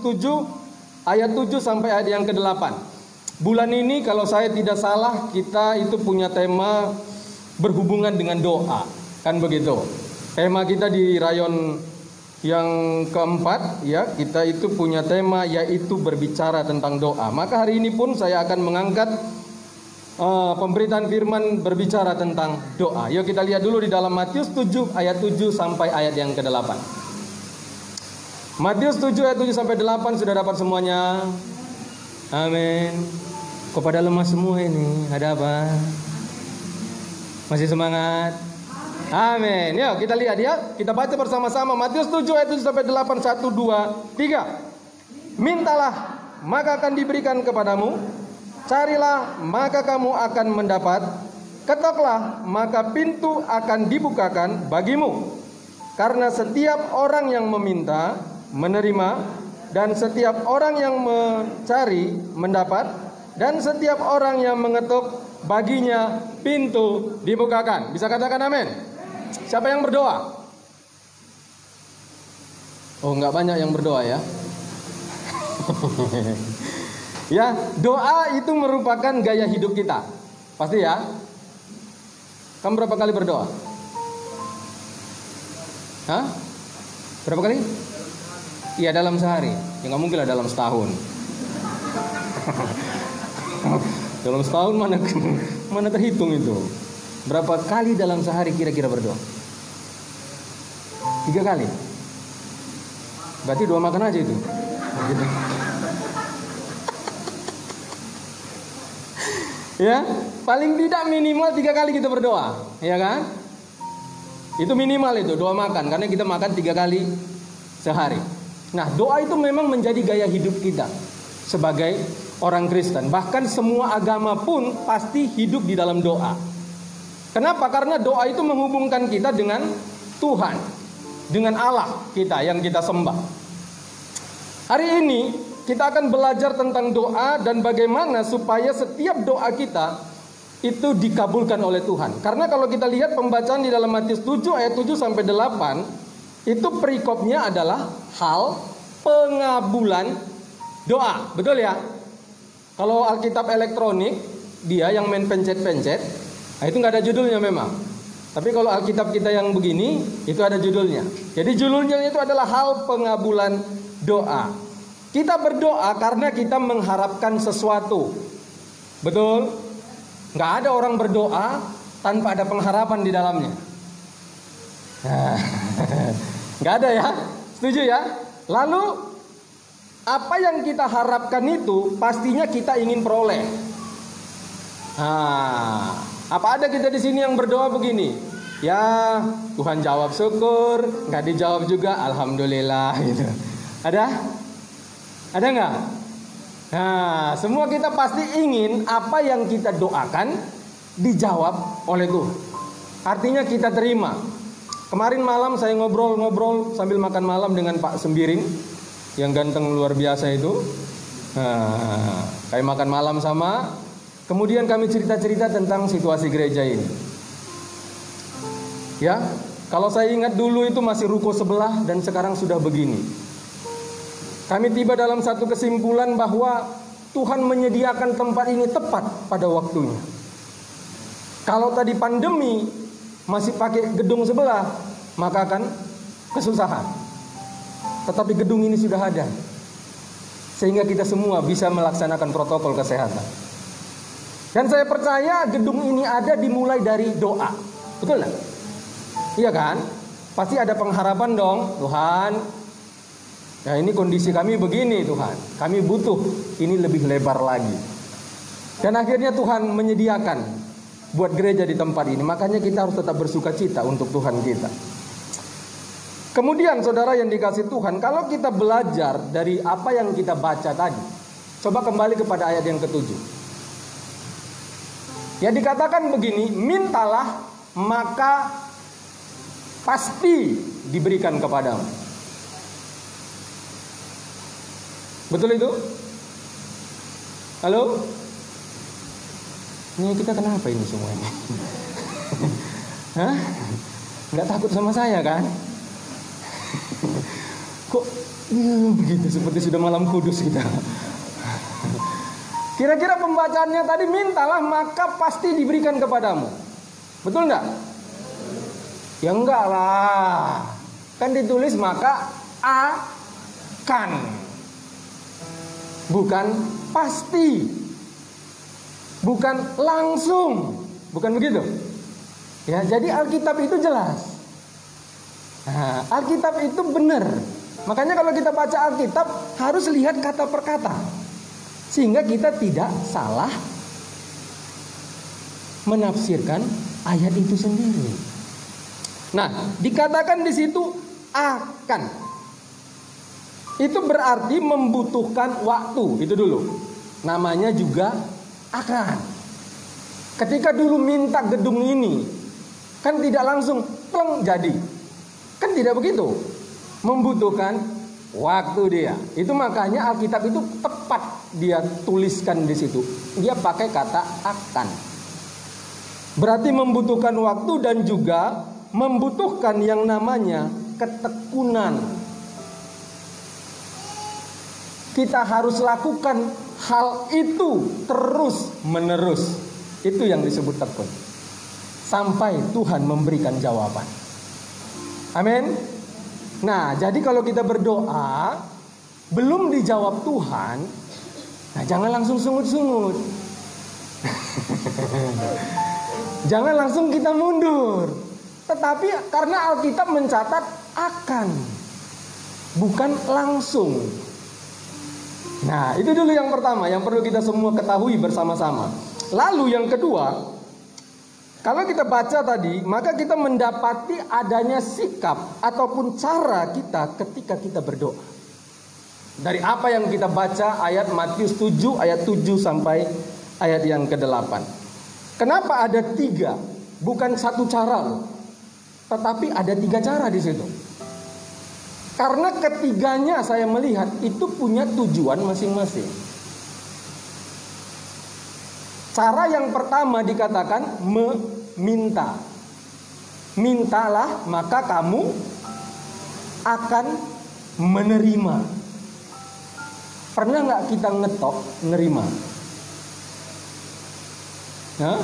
7 ayat 7 sampai ayat yang ke-8. Bulan ini kalau saya tidak salah kita itu punya tema berhubungan dengan doa. Kan begitu. Tema kita di rayon yang keempat ya, kita itu punya tema yaitu berbicara tentang doa. Maka hari ini pun saya akan mengangkat pemberitaan firman berbicara tentang doa. Yuk kita lihat dulu di dalam Matius 7 ayat 7 sampai ayat yang ke-8. Matius 7 ayat 7 sampai 8 sudah dapat semuanya? Amin. Kok pada lemah semua ini? Ada apa? Masih semangat? Amin. Yuk kita lihat ya. Kita baca bersama-sama Matius 7 ayat 7 sampai 8. 1, 2, 3. Mintalah maka akan diberikan kepadamu. Carilah maka kamu akan mendapat. Ketoklah maka pintu akan dibukakan bagimu. Karena setiap orang yang meminta menerima, dan setiap orang yang mencari mendapat, dan setiap orang yang mengetuk baginya pintu dibukakan. Bisa katakan amin? Siapa yang berdoa? Oh, enggak banyak yang berdoa ya. Ya, doa itu merupakan gaya hidup kita. Pasti ya. Kamu berapa kali berdoa? Hah? Berapa kali? Iya, dalam sehari. Ya nggak mungkin lah dalam setahun. Dalam setahun mana terhitung itu. Berapa kali dalam sehari kira-kira berdoa? 3 kali. Berarti 2 makan aja itu. Gitu. Ya, paling tidak minimal 3 kali kita berdoa, ya kan? Itu minimal itu, doa makan, karena kita makan 3 kali sehari. Nah, doa itu memang menjadi gaya hidup kita sebagai orang Kristen. Bahkan semua agama pun pasti hidup di dalam doa. Kenapa? Karena doa itu menghubungkan kita dengan Tuhan, dengan Allah kita yang kita sembah. Hari ini kita akan belajar tentang doa dan bagaimana supaya setiap doa kita itu dikabulkan oleh Tuhan. Karena kalau kita lihat pembacaan di dalam Matius 7 ayat 7 sampai 8, itu perikopnya adalah hal pengabulan doa. Betul ya? Kalau Alkitab elektronik, dia yang main pencet-pencet, nah itu nggak ada judulnya memang. Tapi kalau Alkitab kita yang begini, itu ada judulnya. Jadi judulnya itu adalah hal pengabulan doa. Kita berdoa karena kita mengharapkan sesuatu. Betul? Nggak ada orang berdoa tanpa ada pengharapan di dalamnya. Nggak ada ya? Setuju ya? Lalu apa yang kita harapkan itu pastinya kita ingin peroleh. Apa ada kita di sini yang berdoa begini? Ya, Tuhan jawab syukur, nggak dijawab juga alhamdulillah gitu. Ada? Ada nggak? Nah, semua kita pasti ingin apa yang kita doakan dijawab oleh Tuhan. Artinya kita terima. Kemarin malam saya ngobrol sambil makan malam dengan Pak Sembiring yang ganteng luar biasa itu. Kayak makan malam sama. Kemudian kami cerita-cerita tentang situasi gereja ini. Ya, kalau saya ingat dulu itu masih ruko sebelah dan sekarang sudah begini. Kami tiba dalam satu kesimpulan bahwa Tuhan menyediakan tempat ini tepat pada waktunya. Kalau tadi pandemi masih pakai gedung sebelah, maka akan kesusahan. Tetapi gedung ini sudah ada, sehingga kita semua bisa melaksanakan protokol kesehatan. Dan saya percaya gedung ini ada dimulai dari doa. Betul nggak? Iya kan? Pasti ada pengharapan dong. Tuhan, nah ini kondisi kami begini Tuhan, kami butuh ini lebih lebar lagi. Dan akhirnya Tuhan menyediakan buat gereja di tempat ini. Makanya kita harus tetap bersuka cita untuk Tuhan kita. Kemudian saudara yang dikasih Tuhan, kalau kita belajar dari apa yang kita baca tadi, coba kembali kepada ayat yang ke-7. Ya, dikatakan begini, mintalah maka pasti diberikan kepadamu. Betul itu? Halo? Ini kita kenapa ini semua ini? Hah? Nggak takut sama saya kan? Kok begitu, seperti sudah malam kudus kita. Kira-kira pembacaannya tadi, mintalah maka pasti diberikan kepadamu. Betul enggak? Ya enggak lah. Kan ditulis maka akan. Bukan pasti. Bukan langsung. Bukan begitu? Ya, jadi Alkitab itu jelas. Nah, Alkitab itu benar. Makanya kalau kita baca Alkitab harus lihat kata per kata, sehingga kita tidak salah menafsirkan ayat itu sendiri. Nah, dikatakan di situ akan. Itu berarti membutuhkan waktu. Itu dulu. Namanya juga akan. Ketika dulu minta gedung ini, kan tidak langsung pleng jadi. Kan tidak begitu. Membutuhkan waktu dia. Itu makanya Alkitab itu tepat dia tuliskan di situ. Dia pakai kata akan. Berarti membutuhkan waktu dan juga membutuhkan yang namanya ketekunan. Kita harus lakukan hal itu terus menerus. Itu yang disebut tekun. Sampai Tuhan memberikan jawaban. Amin. Nah, jadi kalau kita berdoa belum dijawab Tuhan, nah jangan langsung sungut-sungut. Jangan langsung kita mundur. Tetapi karena Alkitab mencatat akan, bukan langsung. Nah, itu dulu yang pertama yang perlu kita semua ketahui bersama-sama. Lalu yang kedua, kalau kita baca tadi, maka kita mendapati adanya sikap ataupun cara kita ketika kita berdoa. Dari apa yang kita baca ayat Matius 7 ayat 7 sampai ayat yang ke-8. Kenapa ada 3? Bukan satu cara loh. Tetapi ada 3 cara di situ. Karena ketiganya saya melihat itu punya tujuan masing-masing. Cara yang pertama dikatakan meminta. Mintalah maka kamu akan menerima. Pernah nggak kita ngetok nerima? Nah,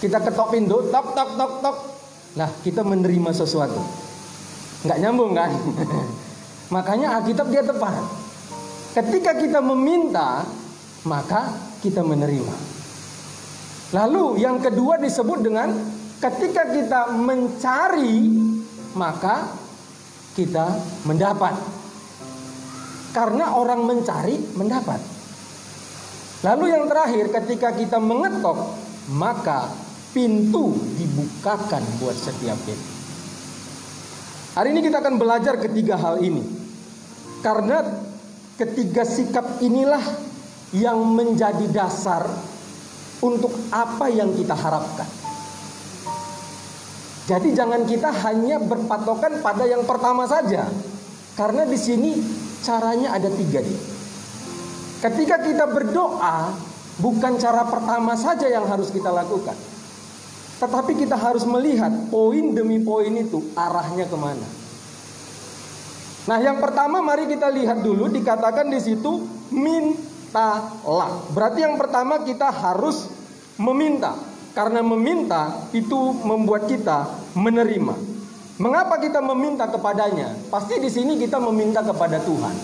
kita ketok pintu, tok tok tok tok. Nah, kita menerima sesuatu. Nggak nyambung kan? Makanya Alkitab dia tepat. Ketika kita meminta, maka kita menerima. Lalu yang kedua disebut dengan ketika kita mencari, maka kita mendapat. Karena orang mencari, mendapat. Lalu yang terakhir, ketika kita mengetok, maka pintu dibukakan buat setiap kita. Hari ini kita akan belajar ketiga hal ini. Karena ketiga sikap inilah yang menjadi dasar untuk apa yang kita harapkan. Jadi jangan kita hanya berpatokan pada yang pertama saja. Karena di sini caranya ada 3 nih. Ketika kita berdoa, bukan cara pertama saja yang harus kita lakukan. Tetapi kita harus melihat poin demi poin itu arahnya kemana. Nah, yang pertama mari kita lihat dulu, dikatakan di situ mintalah. Berarti yang pertama kita harus meminta. Karena meminta itu membuat kita menerima. Mengapa kita meminta kepadanya? Pasti di sini kita meminta kepada Tuhan.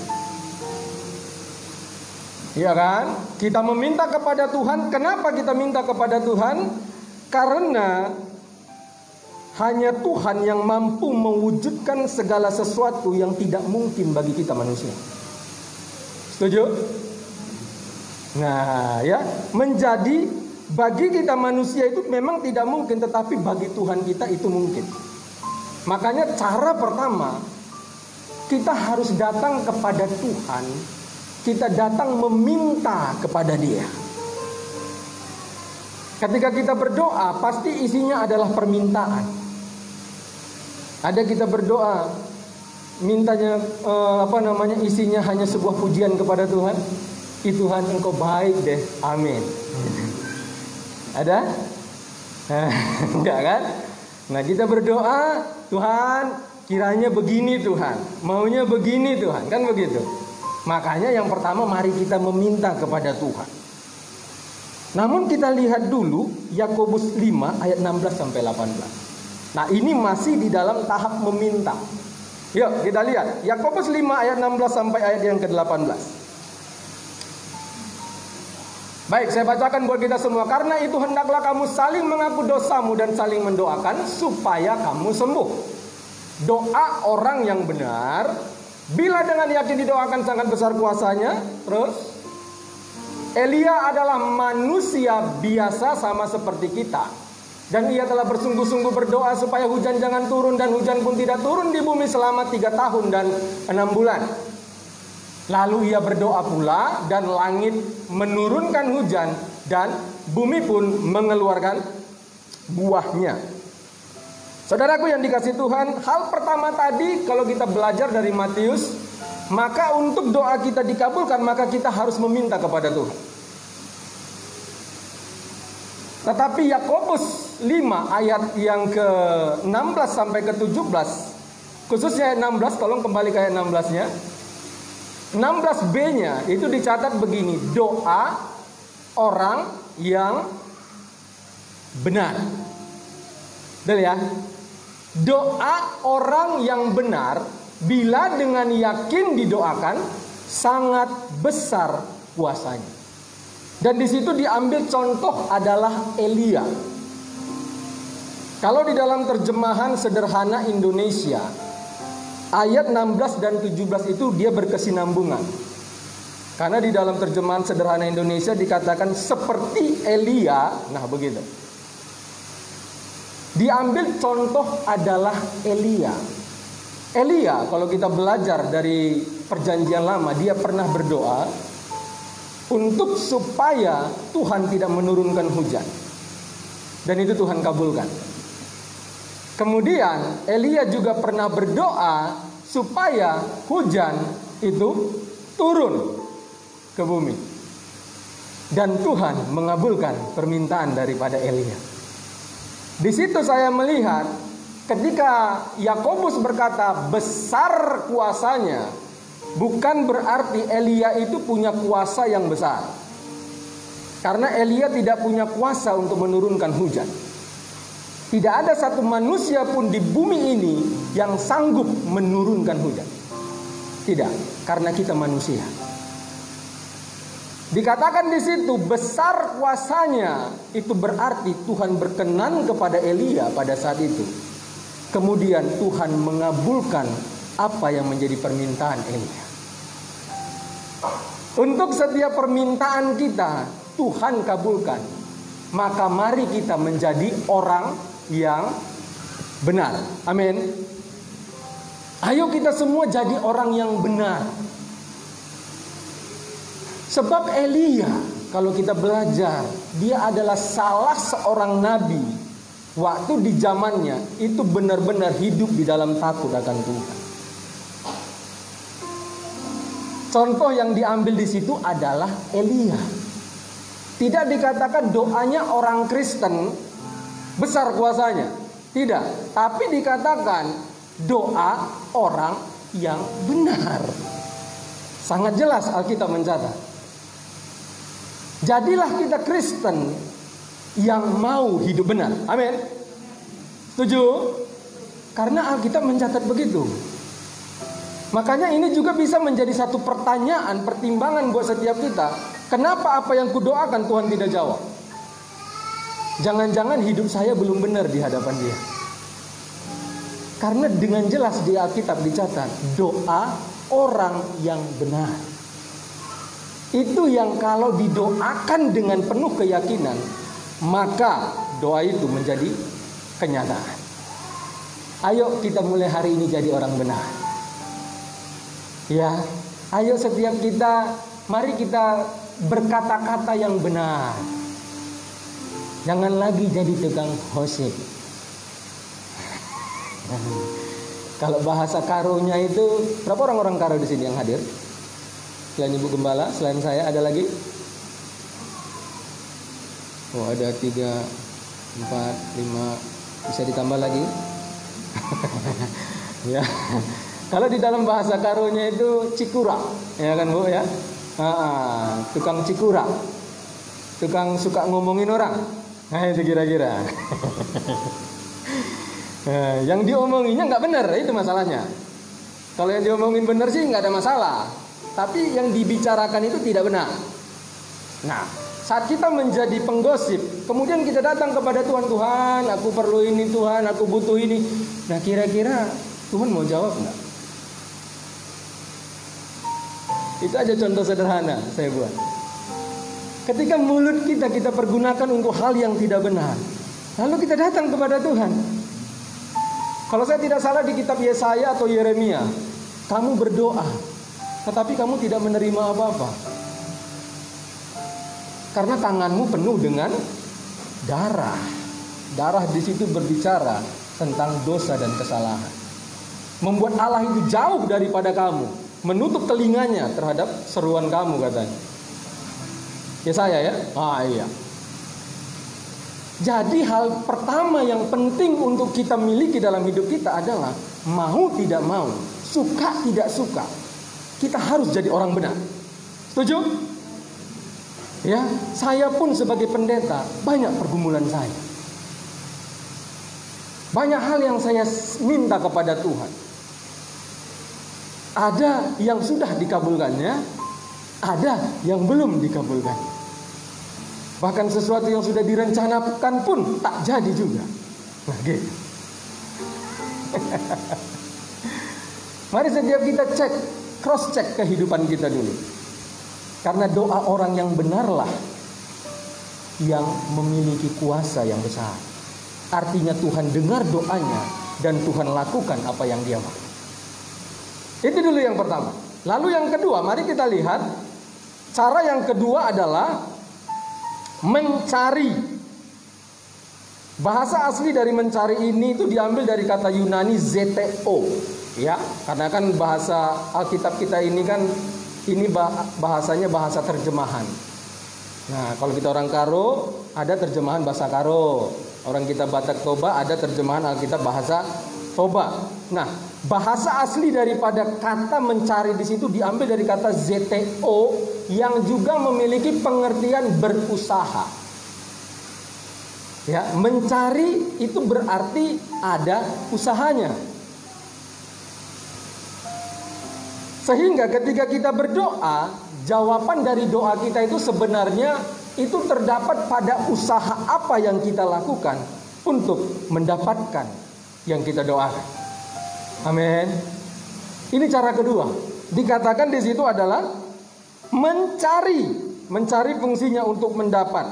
Iya kan? Kita meminta kepada Tuhan. Kenapa kita minta kepada Tuhan? Karena hanya Tuhan yang mampu mewujudkan segala sesuatu yang tidak mungkin bagi kita manusia. Setuju? Nah, ya, menjadi bagi kita manusia itu memang tidak mungkin, tetapi bagi Tuhan kita itu mungkin. Makanya cara pertama, kita harus datang kepada Tuhan. Kita datang meminta kepada Dia. Ketika kita berdoa, pasti isinya adalah permintaan. Ada kita berdoa, mintanya isinya hanya sebuah pujian kepada Tuhan. Tuhan Engkau baik deh, amin. Ada? Enggak kan? Nah, kita berdoa, Tuhan Kiranya begini Tuhan, maunya begini Tuhan, kan begitu. Makanya yang pertama mari kita meminta kepada Tuhan. Namun kita lihat dulu Yakobus 5 ayat 16 sampai 18. Nah, ini masih di dalam tahap meminta. Yuk kita lihat Yakobus 5 ayat 16 sampai ayat yang ke-18. Baik, saya bacakan buat kita semua. Karena itu hendaklah kamu saling mengaku dosamu dan saling mendoakan supaya kamu sembuh. Doa orang yang benar, bila dengan yakin didoakan sangat besar kuasanya. Terus, Elia adalah manusia biasa sama seperti kita. Dan ia telah bersungguh-sungguh berdoa supaya hujan jangan turun, dan hujan pun tidak turun di bumi selama 3 tahun dan 6 bulan. Lalu ia berdoa pula, dan langit menurunkan hujan, dan bumi pun mengeluarkan buahnya. Saudaraku yang dikasih Tuhan, hal pertama tadi kalau kita belajar dari Matius, maka untuk doa kita dikabulkan, maka kita harus meminta kepada Tuhan. Tetapi Yakobus 5 ayat yang ke-16 sampai ke-17, khususnya ayat 16, tolong kembali ke ayat 16-nya. 16b-nya itu dicatat begini, doa orang yang benar. Betul ya? Doa orang yang benar bila dengan yakin didoakan sangat besar kuasanya. Dan di situ diambil contoh adalah Elia. Kalau di dalam terjemahan sederhana Indonesia, ayat 16 dan 17 itu dia berkesinambungan. Karena di dalam terjemahan sederhana Indonesia dikatakan seperti Elia. Nah begitu. Diambil contoh adalah Elia. Elia kalau kita belajar dari perjanjian lama, dia pernah berdoa untuk supaya Tuhan tidak menurunkan hujan. Dan itu Tuhan kabulkan. Kemudian Elia juga pernah berdoa supaya hujan itu turun ke bumi. Dan Tuhan mengabulkan permintaan daripada Elia. Di situ saya melihat ketika Yakobus berkata besar kuasanya, bukan berarti Elia itu punya kuasa yang besar. Karena Elia tidak punya kuasa untuk menurunkan hujan. Tidak ada satu manusia pun di bumi ini yang sanggup menurunkan hujan. Tidak, karena kita manusia. Dikatakan di situ besar kuasanya, itu berarti Tuhan berkenan kepada Elia pada saat itu. Kemudian Tuhan mengabulkan apa yang menjadi permintaan Elia. Untuk setiap permintaan kita Tuhan kabulkan. Maka mari kita menjadi orang yang benar. Amin. Ayo kita semua jadi orang yang benar. Sebab Elia, kalau kita belajar, dia adalah salah seorang nabi. Waktu di zamannya itu benar-benar hidup di dalam takut akan Tuhan. Contoh yang diambil di situ adalah Elia. Tidak dikatakan doanya orang Kristen besar kuasanya. Tidak, tapi dikatakan doa orang yang benar. Sangat jelas Alkitab mencatat. Jadilah kita Kristen yang mau hidup benar. Amin. Setuju? Karena Alkitab mencatat begitu. Makanya ini juga bisa menjadi satu pertanyaan, pertimbangan buat setiap kita. Kenapa apa yang kudoakan Tuhan tidak jawab? Jangan-jangan hidup saya belum benar di hadapan Dia. Karena dengan jelas di Alkitab dicatat doa orang yang benar. Itu yang kalau didoakan dengan penuh keyakinan, maka doa itu menjadi kenyataan. Ayo kita mulai hari ini jadi orang benar. Ya, ayo setiap kita, mari kita berkata-kata yang benar. Jangan lagi jadi tukang gosip. Kalau bahasa karonya itu, berapa orang-orang karo di sini yang hadir? Selain Ibu Gembala, selain saya ada lagi? Oh, ada 3, 4, 5, bisa ditambah lagi? Ya. Kalau di dalam bahasa karonya itu cikura, ya kan Bu ya? Tukang cikura, tukang suka ngomongin orang. Nah itu kira-kira. Yang diomonginnya nggak benar, itu masalahnya. Kalau yang diomongin benar sih nggak ada masalah, tapi yang dibicarakan itu tidak benar. Nah, saat kita menjadi penggosip, kemudian kita datang kepada Tuhan, Tuhan, aku perlu ini, Tuhan, aku butuh ini. Nah, kira-kira Tuhan mau jawab nggak? Itu aja contoh sederhana saya buat. Ketika mulut kita pergunakan untuk hal yang tidak benar, lalu kita datang kepada Tuhan. Kalau saya tidak salah di kitab Yesaya atau Yeremia, kamu berdoa, tetapi kamu tidak menerima apa-apa. Karena tanganmu penuh dengan darah. Darah di situ berbicara tentang dosa dan kesalahan. Membuat Allah itu jauh daripada kamu, menutup telinganya terhadap seruan kamu katanya. Yesaya ya? Iya. Jadi hal pertama yang penting untuk kita miliki dalam hidup kita adalah mau tidak mau, suka tidak suka, kita harus jadi orang benar. Setuju? Ya, saya pun sebagai pendeta banyak pergumulan saya. Banyak hal yang saya minta kepada Tuhan. Ada yang sudah dikabulkannya, ada yang belum dikabulkan. Bahkan sesuatu yang sudah direncanakan pun tak jadi juga. Nah, gitu. Mari setiap kita cross check kehidupan kita dulu. Karena doa orang yang benarlah yang memiliki kuasa yang besar. Artinya Tuhan dengar doanya dan Tuhan lakukan apa yang Dia mau. Itu dulu yang pertama. Lalu yang kedua, mari kita lihat. Cara yang kedua adalah mencari. Bahasa asli dari mencari ini itu diambil dari kata Yunani zeteo. Ya, karena kan bahasa Alkitab kita ini kan bahasanya bahasa terjemahan. Nah, kalau kita orang Karo ada terjemahan bahasa Karo. Orang kita Batak Toba ada terjemahan Alkitab bahasa Toba. Nah, bahasa asli daripada kata mencari di situ diambil dari kata zeteo yang juga memiliki pengertian berusaha. Ya, mencari itu berarti ada usahanya. Sehingga ketika kita berdoa, jawaban dari doa kita itu sebenarnya itu terdapat pada usaha apa yang kita lakukan untuk mendapatkan yang kita doakan. Amin. Ini cara kedua. Dikatakan di situ adalah mencari fungsinya untuk mendapat.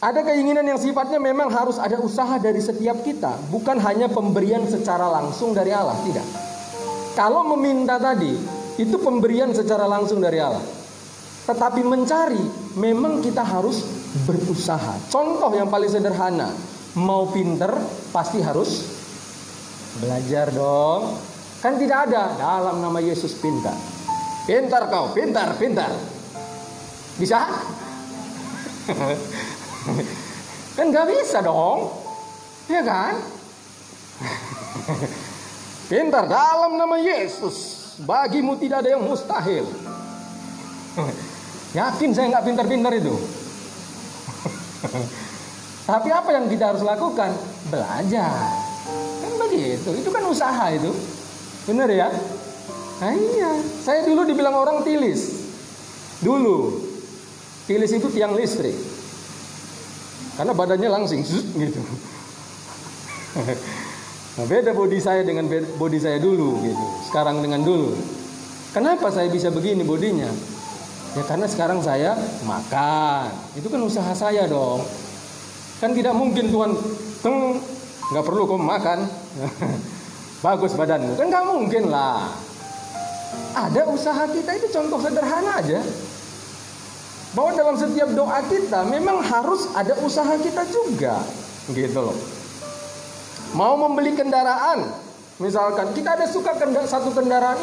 Ada keinginan yang sifatnya memang harus ada usaha dari setiap kita, bukan hanya pemberian secara langsung dari Allah, tidak. Kalau meminta tadi, itu pemberian secara langsung dari Allah. Tetapi mencari, memang kita harus berusaha. Contoh yang paling sederhana, mau pinter, pasti harus belajar dong. Kan tidak ada, dalam nama Yesus pintar. Pintar kau, pintar. Bisa? Kan gak bisa dong. Ya kan? Pintar dalam nama Yesus. Bagimu tidak ada yang mustahil. Yakin saya gak pintar-pintar itu. Tapi apa yang kita harus lakukan? Belajar. Kan begitu. Itu kan usaha itu. Benar ya? Nah iya. Saya dulu dibilang orang tilis. Dulu. Tilis itu tiang listrik. Karena badannya langsing gitu. Nah, beda body saya dengan body saya dulu gitu. Sekarang dengan dulu. Kenapa saya bisa begini bodinya? Ya karena sekarang saya makan. Itu kan usaha saya dong. Kan tidak mungkin Tuhan nggak perlu kamu makan. Bagus badanmu. Kan nggak mungkin lah. Ada usaha kita, itu contoh sederhana aja. Bahwa dalam setiap doa kita memang harus ada usaha kita juga. Gitu loh. Mau membeli kendaraan, misalkan kita ada suka satu kendaraan,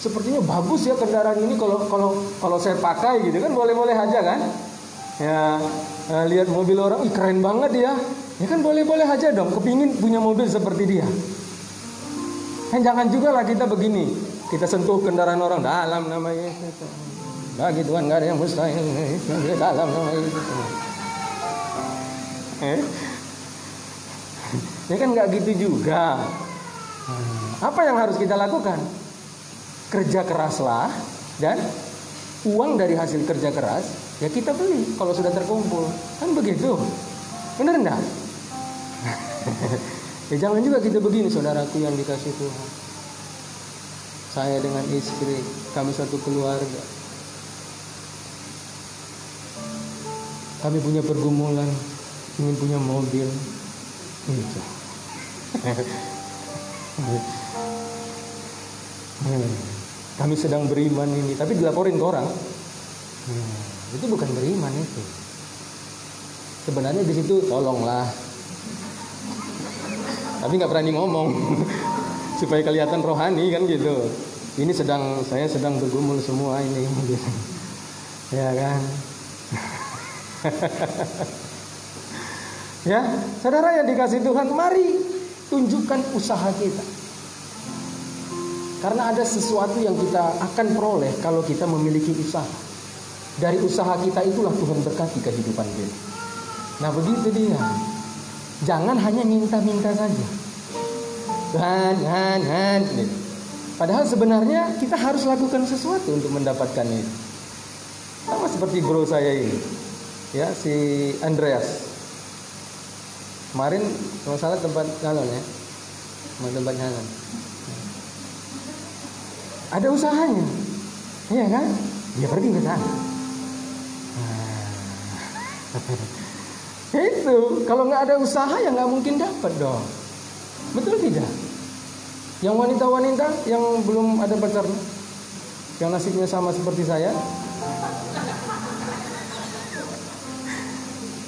sepertinya bagus ya kendaraan ini kalau saya pakai gitu kan, boleh-boleh aja kan? Ya, lihat mobil orang, keren banget ya. Ya kan boleh-boleh aja dong, kepingin punya mobil seperti dia. Jangan juga lah kita begini, kita sentuh kendaraan orang dalam nama Yesus. Bagi Tuhan gak ada yang mustahil dalam nama Yesus. Ya kan gak gitu juga. Apa yang harus kita lakukan? Kerja keraslah, dan uang dari hasil kerja keras ya kita beli kalau sudah terkumpul. Kan begitu. Benar enggak? Ya jangan juga kita begini, saudaraku yang dikasih Tuhan. Saya dengan istri, kami satu keluarga. Kami punya pergumulan, ingin punya mobil. Gitu. Kami sedang beriman ini, tapi dilaporin ke orang. Itu bukan beriman itu. Sebenarnya di situ tolonglah, tapi nggak berani ngomong supaya kelihatan rohani kan gitu. Ini saya sedang bergumul semua ini, gitu. Ya kan? Ya, saudara yang dikasih Tuhan, mari tunjukkan usaha kita. Karena ada sesuatu yang kita akan peroleh kalau kita memiliki usaha. Dari usaha kita itulah Tuhan berkati kehidupan kita. Nah begitu dia. Jangan hanya minta-minta saja. Tuhan. Padahal sebenarnya kita harus lakukan sesuatu untuk mendapatkan itu. Sama seperti bro saya ini. Ya, si Andreas. Kemarin kalau salah tempat nyalon ya. Tempat nyalon. Ada usahanya, iya kan? Dia pergi ke sana. Itu kalau nggak ada usaha ya nggak mungkin dapat dong. Betul tidak? Yang wanita-wanita yang belum ada pacar, yang nasibnya sama seperti saya,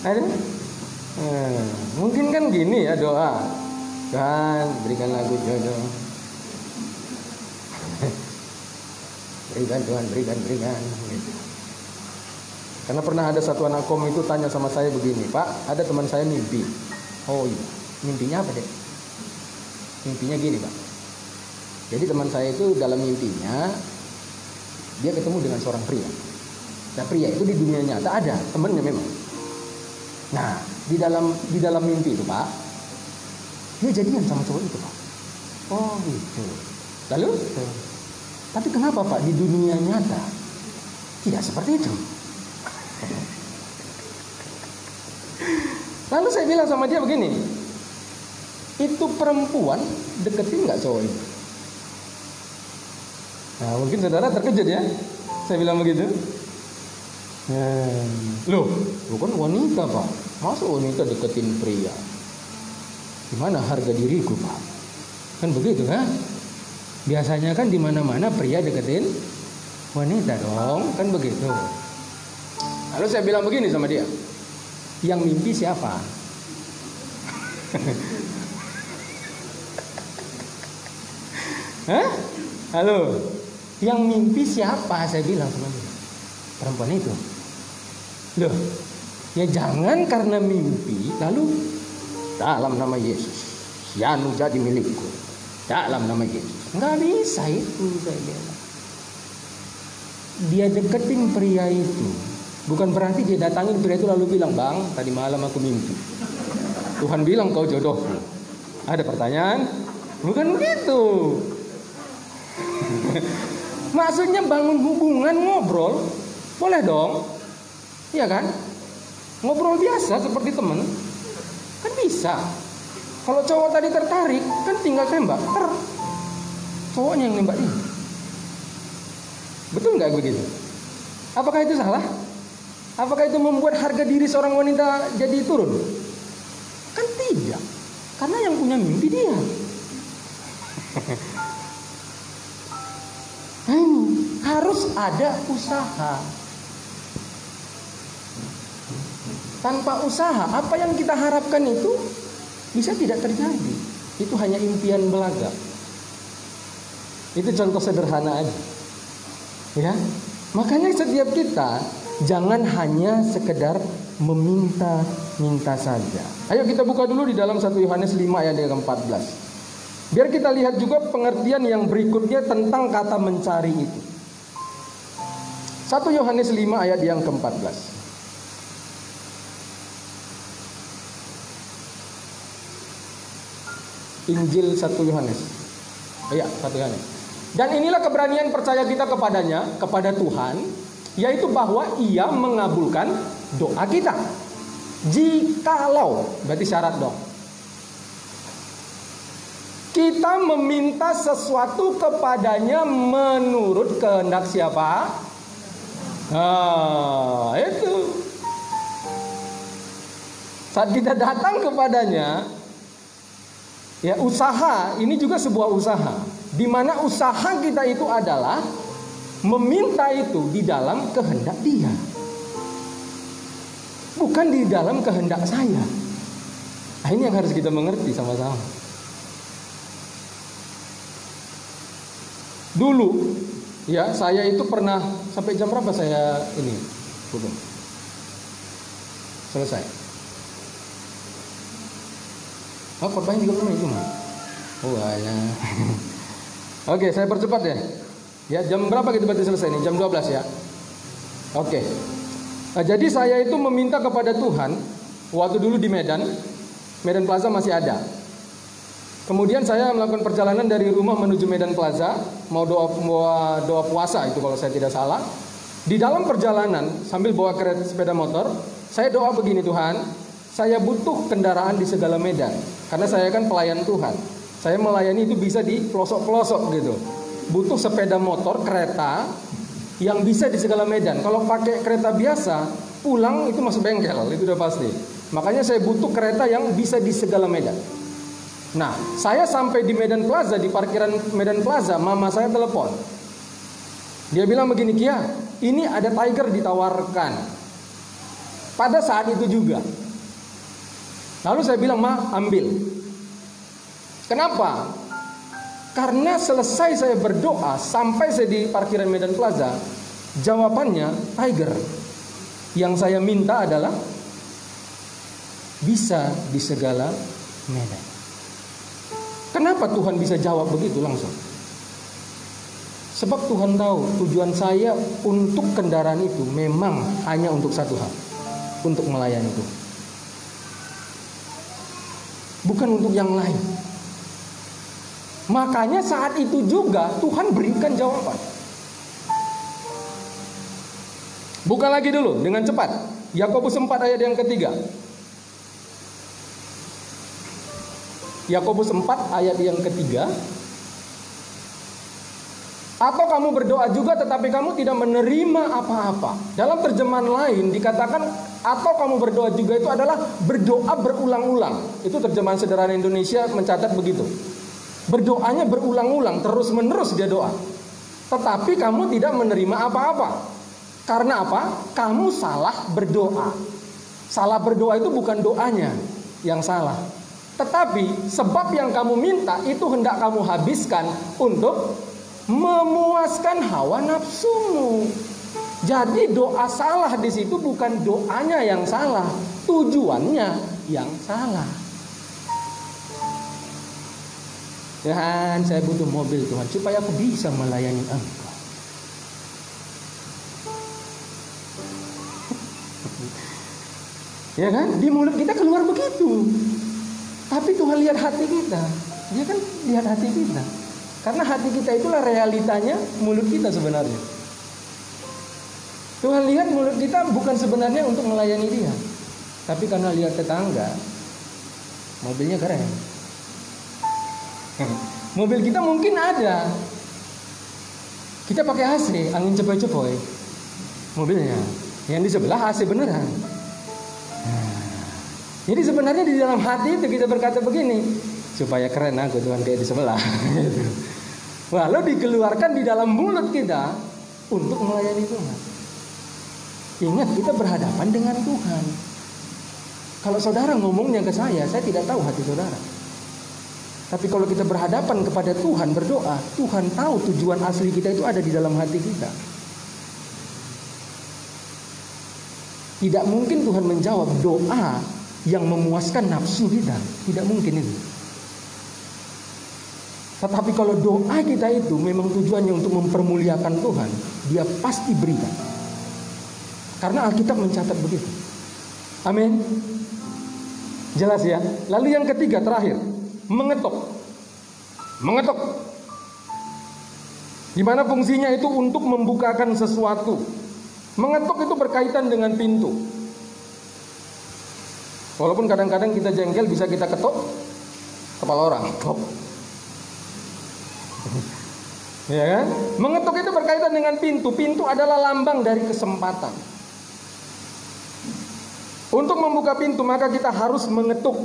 ada? Mungkin kan gini ya doa, Tuhan berikanlah aku jodoh. Berikan Tuhan, berikan. Gitu. Karena pernah ada satu anak kom itu tanya sama saya begini, Pak, ada teman saya mimpi. Oh iya, mimpinya apa deh? Mimpinya gini Pak. Jadi teman saya itu dalam mimpinya dia ketemu dengan seorang pria. Nah pria itu di dunia nyata ada temannya memang. Nah di dalam mimpi itu Pak, dia jadian sama cowok itu Pak. Oh gitu. Lalu tapi kenapa Pak di dunia nyata tidak seperti itu? Lalu saya bilang sama dia begini, itu perempuan deketin nggak cowok itu? Nah mungkin saudara terkejut ya, saya bilang begitu. Loh, bukan wanita Pak, masa wanita deketin pria? Gimana harga diriku Pak? Kan begitu kan? Biasanya kan di mana-mana pria deketin wanita dong, kan begitu. Lalu saya bilang begini sama dia, yang mimpi siapa? Hah? Halo, yang mimpi siapa? Saya bilang sama dia, perempuan itu. Loh, ya jangan karena mimpi lalu dalam nama Yesus, Yanu jadi milikku. Dalam nama Yesus. Nggak bisa itu, saya bilang. Dia deketin pria itu, bukan berarti dia datangin pria itu lalu bilang, Bang, tadi malam aku mimpi Tuhan bilang kau jodohku. Ada pertanyaan? Bukan begitu. Maksudnya bangun hubungan, ngobrol, boleh dong, iya kan? Ngobrol biasa seperti teman, kan bisa. Kalau cowok tadi tertarik, kan tinggal tembak, cowoknya yang nembak dia. Betul nggak begitu? Apakah itu salah? Apakah itu membuat harga diri seorang wanita jadi turun? Kan tidak, karena yang punya mimpi dia. Nah ini harus ada usaha. Tanpa usaha, apa yang kita harapkan itu bisa tidak terjadi. Itu hanya impian belaka. Itu contoh sederhana aja. Ya. Makanya setiap kita jangan hanya sekedar meminta-minta saja. Ayo kita buka dulu di dalam 1 Yohanes 5 ayat yang ke-14. Biar kita lihat juga pengertian yang berikutnya tentang kata mencari itu. 1 Yohanes 5 ayat yang ke-14. Injil 1 Yohanes. Iya, 1 Yohanes. Dan inilah keberanian percaya kita kepadanya, kepada Tuhan, yaitu bahwa Ia mengabulkan doa kita. Jikalau, berarti syarat dong. Kita meminta sesuatu kepadanya menurut kehendak siapa? Nah, itu. Saat kita datang kepadanya, ya, usaha ini juga sebuah usaha, di mana usaha kita itu adalah meminta itu di dalam kehendak Dia, bukan di dalam kehendak saya. Nah, ini yang harus kita mengerti sama-sama. Dulu, ya, saya itu pernah sampai jam berapa saya ini, selesai. Oh, korbannya juga belum itu mah. Oh, ya. Oke, saya percepat ya. Ya, jam berapa kita berarti selesai nih? Jam 12 ya. Oke. Nah, jadi saya itu meminta kepada Tuhan waktu dulu di Medan Plaza masih ada. Kemudian saya melakukan perjalanan dari rumah menuju Medan Plaza, mau doa puasa itu kalau saya tidak salah. Di dalam perjalanan sambil bawa kereta sepeda motor, saya doa begini, Tuhan, saya butuh kendaraan di segala medan. Karena saya kan pelayan Tuhan. Saya melayani itu bisa di pelosok-pelosok gitu. Butuh sepeda motor, kereta yang bisa di segala medan. Kalau pakai kereta biasa, pulang itu masuk bengkel, itu udah pasti. Makanya saya butuh kereta yang bisa di segala medan. Nah, saya sampai di Medan Plaza, di parkiran Medan Plaza, mama saya telepon. Dia bilang begini, Kia, ini ada Tiger ditawarkan. Pada saat itu juga. Lalu saya bilang, Ma, ambil. Kenapa? Karena selesai saya berdoa, sampai saya di parkiran Medan Plaza, jawabannya Tiger. Yang saya minta adalah bisa di segala medan. Kenapa Tuhan bisa jawab begitu langsung? Sebab Tuhan tahu tujuan saya untuk kendaraan itu memang hanya untuk satu hal, untuk melayani Tuhan, bukan untuk yang lain. Makanya saat itu juga Tuhan berikan jawaban. Buka lagi dulu dengan cepat, Yakobus 4 ayat yang ketiga. Yakobus 4 ayat yang ketiga. Atau kamu berdoa juga tetapi kamu tidak menerima apa-apa. Dalam terjemahan lain dikatakan atau kamu berdoa juga itu adalah berdoa berulang-ulang. Itu terjemahan sederhana Indonesia mencatat begitu. Berdoanya berulang-ulang, terus-menerus dia doa. Tetapi kamu tidak menerima apa-apa. Karena apa? Kamu salah berdoa. Salah berdoa itu bukan doanya yang salah, tetapi sebab yang kamu minta itu hendak kamu habiskan untuk memuaskan hawa nafsumu. Jadi doa salah di situ bukan doanya yang salah, tujuannya yang salah. Tuhan, saya butuh mobil Tuhan supaya aku bisa melayani Engkau. Ya kan? Di mulut kita keluar begitu. Tapi Tuhan lihat hati kita. Dia kan lihat hati kita. Karena hati kita itulah realitanya mulut kita sebenarnya. Tuhan lihat mulut kita bukan sebenarnya untuk melayani Dia, tapi karena lihat tetangga, mobilnya keren. Mobil kita mungkin ada, kita pakai AC, angin cepoi-cepoi. Mobilnya, yang di sebelah AC beneran. Jadi sebenarnya di dalam hati itu kita berkata begini, supaya keren aku Tuhan kayak di sebelah. Lalu dikeluarkan di dalam mulut kita untuk melayani Tuhan. Ingat, kita berhadapan dengan Tuhan. Kalau saudara ngomongnya ke saya tidak tahu hati saudara. Tapi kalau kita berhadapan kepada Tuhan berdoa, Tuhan tahu tujuan asli kita itu ada di dalam hati kita. Tidak mungkin Tuhan menjawab doa yang memuaskan nafsu kita. Tidak mungkin itu. Tetapi kalau doa kita itu memang tujuannya untuk mempermuliakan Tuhan, Dia pasti berikan. Karena Alkitab mencatat begitu. Amin. Jelas ya. Lalu yang ketiga terakhir, mengetuk. Mengetuk. Di mana fungsinya itu untuk membukakan sesuatu. Mengetuk itu berkaitan dengan pintu. Walaupun kadang-kadang kita jengkel, bisa kita ketuk kepala orang. Ya kan? Mengetuk itu berkaitan dengan pintu. Pintu adalah lambang dari kesempatan. Untuk membuka pintu maka kita harus mengetuk.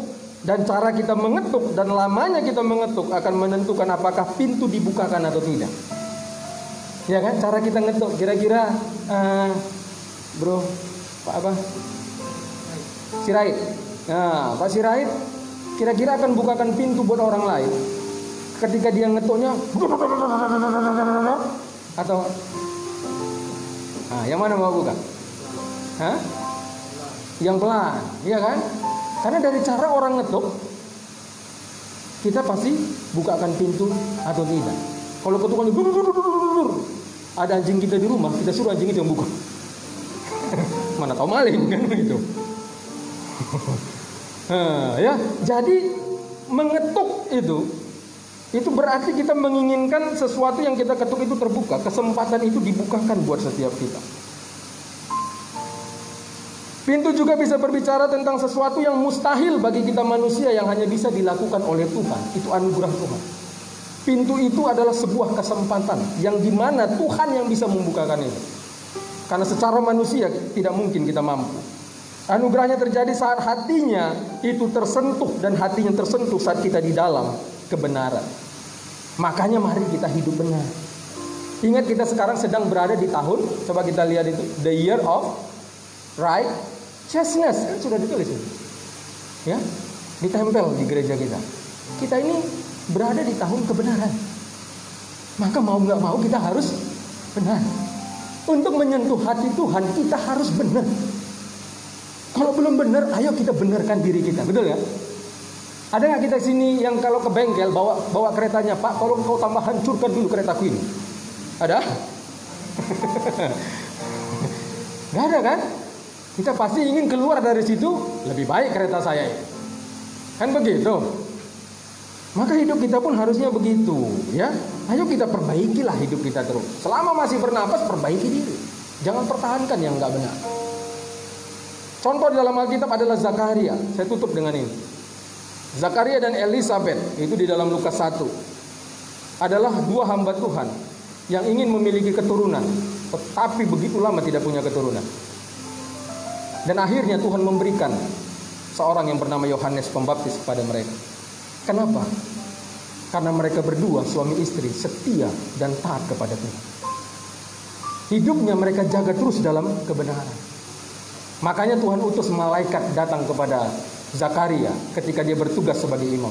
Dan cara kita mengetuk dan lamanya kita mengetuk akan menentukan apakah pintu dibukakan atau tidak. Ya kan? Cara kita ngetuk kira-kira bro, Pak apa? Sirait. Nah, Pak Sirait kira-kira akan bukakan pintu buat orang lain ketika dia ngetuknya atau yang mana mau buka? Yang pelan, iya kan? Karena dari cara orang ngetuk kita pasti bukakan pintu atau tidak. Kalau ketukannya ada anjing kita di rumah, kita suruh anjing itu yang buka. Mana tahu maling kan begitu. Ya, jadi mengetuk itu berarti kita menginginkan sesuatu yang kita ketuk itu terbuka, kesempatan itu dibukakan buat setiap kita. Pintu juga bisa berbicara tentang sesuatu yang mustahil bagi kita manusia yang hanya bisa dilakukan oleh Tuhan. Itu anugerah Tuhan. Pintu itu adalah sebuah kesempatan yang dimana Tuhan yang bisa membukakan itu. Karena secara manusia tidak mungkin kita mampu. Anugerahnya terjadi saat hatinya itu tersentuh, dan hatinya tersentuh saat kita di dalam kebenaran. Makanya mari kita hidup benar. Ingat kita sekarang sedang berada di tahun, coba kita lihat itu, the year of righteousness, kan sudah ditulis itu. Ya, ditempel di gereja kita. Kita ini berada di tahun kebenaran. Maka mau nggak mau kita harus benar. Untuk menyentuh hati Tuhan kita harus benar. Kalau belum benar, ayo kita benarkan diri kita, betul ya? Ada nggak kita sini yang kalau ke bengkel bawa keretanya, Pak, tolong kau tambah hancurkan dulu keretaku ini? Ada? Nggak ada kan? Kita pasti ingin keluar dari situ, lebih baik kereta saya ini. Kan begitu. Maka hidup kita pun harusnya begitu, ya. Ayo kita perbaikilah hidup kita terus. Selama masih bernapas, perbaiki diri. Jangan pertahankan yang nggak benar. Contoh di dalam Alkitab adalah Zakaria. Saya tutup dengan ini. Zakaria dan Elizabeth itu di dalam Lukas 1 adalah dua hamba Tuhan yang ingin memiliki keturunan, tetapi begitu lama tidak punya keturunan. Dan akhirnya Tuhan memberikan seorang yang bernama Yohanes Pembaptis kepada mereka. Kenapa? Karena mereka berdua suami istri setia dan taat kepada Tuhan. Hidupnya mereka jaga terus dalam kebenaran. Makanya Tuhan utus malaikat datang kepada Zakaria ketika dia bertugas sebagai imam.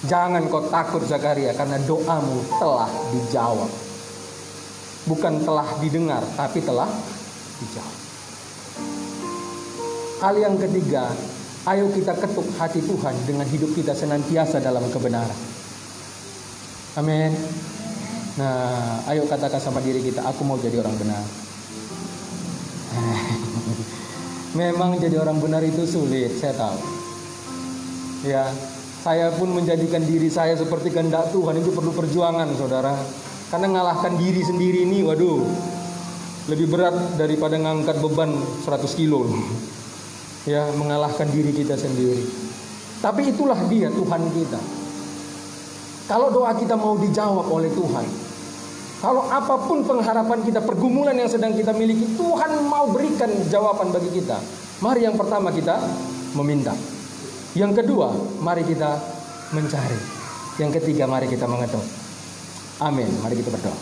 Jangan kau takut Zakaria, karena doamu telah dijawab. Bukan telah didengar, tapi telah dijawab. Hal yang ketiga, ayo kita ketuk hati Tuhan dengan hidup kita senantiasa dalam kebenaran. Amin. Nah, ayo katakan sama diri kita, aku mau jadi orang benar. Memang jadi orang benar itu sulit, saya tahu. Ya, saya pun menjadikan diri saya seperti kehendak Tuhan itu perlu perjuangan, saudara. Karena ngalahkan diri sendiri ini, waduh, lebih berat daripada ngangkat beban 100 kilo. Ya, mengalahkan diri kita sendiri. Tapi itulah dia Tuhan kita. Kalau doa kita mau dijawab oleh Tuhan, kalau apapun pengharapan kita, pergumulan yang sedang kita miliki, Tuhan mau berikan jawaban bagi kita. Mari yang pertama kita meminta. Yang kedua, mari kita mencari. Yang ketiga, mari kita mengetuk. Amin. Mari kita berdoa.